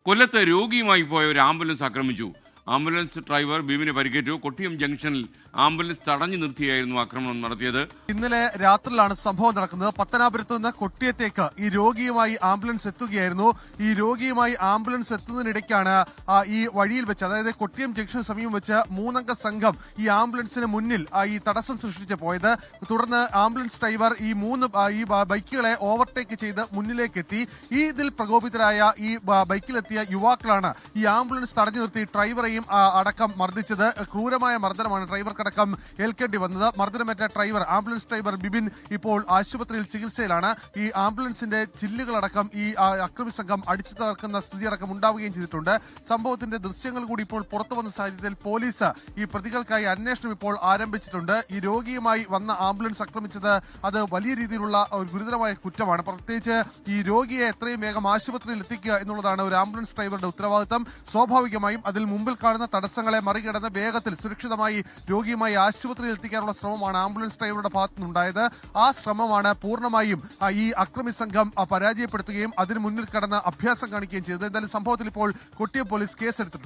കൊല്ലത്ത് രോഗിയുമായി പോയ ഒരു ആംബുലൻസ് ആക്രമിച്ചു. ആംബുലൻസ് ഡ്രൈവർ ബിബിന് പരിക്കേറ്റു. കൊട്ടിയം ജംഗ്ഷനിൽ ആംബുലൻസ് തടഞ്ഞു നിർത്തിയായിരുന്നു ആക്രമണം നടത്തിയത്. ഇന്നലെ രാത്രിയിലാണ് സംഭവം നടക്കുന്നത്. പത്തനാപുരത്ത് നിന്ന് കൊട്ടിയത്തേക്ക് ഈ രോഗിയുമായി ആംബുലൻസ് എത്തുകയായിരുന്നു. ഈ രോഗിയുമായി ആംബുലൻസ് എത്തുന്നതിനിടയ്ക്കാണ് ഈ വഴിയിൽ വെച്ച്, അതായത് കൊട്ടിയം ജംഗ്ഷന് സമീപം വെച്ച് 3 അംഗ സംഘം ഈ ആംബുലൻസിന് മുന്നിൽ ഈ തടസ്സം സൃഷ്ടിച്ച് പോയത്. തുടർന്ന് ആംബുലൻസ് ഡ്രൈവർ ഈ ബൈക്കുകളെ ഓവർടേക്ക് ചെയ്ത് മുന്നിലേക്ക് എത്തി. ഇതിൽ പ്രകോപിതരായ ഈ ബൈക്കിലെത്തിയ യുവാക്കളാണ് ഈ ആംബുലൻസ് തടഞ്ഞു നിർത്തി ഡ്രൈവറെയും അടക്കം മർദ്ദിച്ചത്. ക്രൂരമായ മർദ്ദനമാണ് ഡ്രൈവർക്കടക്കം ഏൽക്കേണ്ടി വന്നത്. മർദ്ദനമേറ്റ ആംബുലൻസ് ഡ്രൈവർ ബിബിൻ ഇപ്പോൾ ആശുപത്രിയിൽ ചികിത്സയിലാണ്. ഈ ആംബുലൻസിന്റെ ചില്ലുകളടക്കം ഈ അക്രമി സംഘം അടിച്ചു തകർക്കുന്ന സ്ഥിതിയടക്കം ഉണ്ടാവുകയും ചെയ്തിട്ടുണ്ട്. സംഭവത്തിന്റെ ദൃശ്യങ്ങൾ കൂടി ഇപ്പോൾ പുറത്തു വന്ന സാഹചര്യത്തിൽ പോലീസ് ഈ പ്രതികൾക്കായി അന്വേഷണം ഇപ്പോൾ ആരംഭിച്ചിട്ടുണ്ട്. ഈ രോഗിയുമായി വന്ന ആംബുലൻസ് ആക്രമിച്ചത് അത് വലിയ രീതിയിലുള്ള ഒരു ഗുരുതരമായ കുറ്റമാണ്. പ്രത്യേകിച്ച് ഈ രോഗിയെ എത്രയും വേഗം ആശുപത്രിയിൽ എത്തിക്കുക എന്നുള്ളതാണ് ഒരു ആംബുലൻസ് ഡ്രൈവറുടെ ഉത്തരവാദിത്തം. സ്വാഭാവികമായും അതിൽ മുമ്പിൽ കാണുന്ന തടസ്സങ്ങളെ മറികടന്ന് വേഗത്തിൽ സുരക്ഷിതമായി രോഗിയുമായി ആശുപത്രിയിൽ എത്തിക്കാനുള്ള ശ്രമമാണ് ആംബുലൻസ് ഡ്രൈവറുടെ ഭാഗത്തുനിന്നുണ്ടായത്. ആ ശ്രമമാണ് പൂർണ്ണമായും ഈ അക്രമി സംഘം പരാജയപ്പെടുത്തുകയും അതിന് മുന്നിൽ കടന്ന് അഭ്യാസം കാണിക്കുകയും ചെയ്തത്. എന്തായാലും സംഭവത്തിൽ ഇപ്പോൾ കൊട്ടിയം പോലീസ് കേസെടുത്തിട്ടുണ്ട്.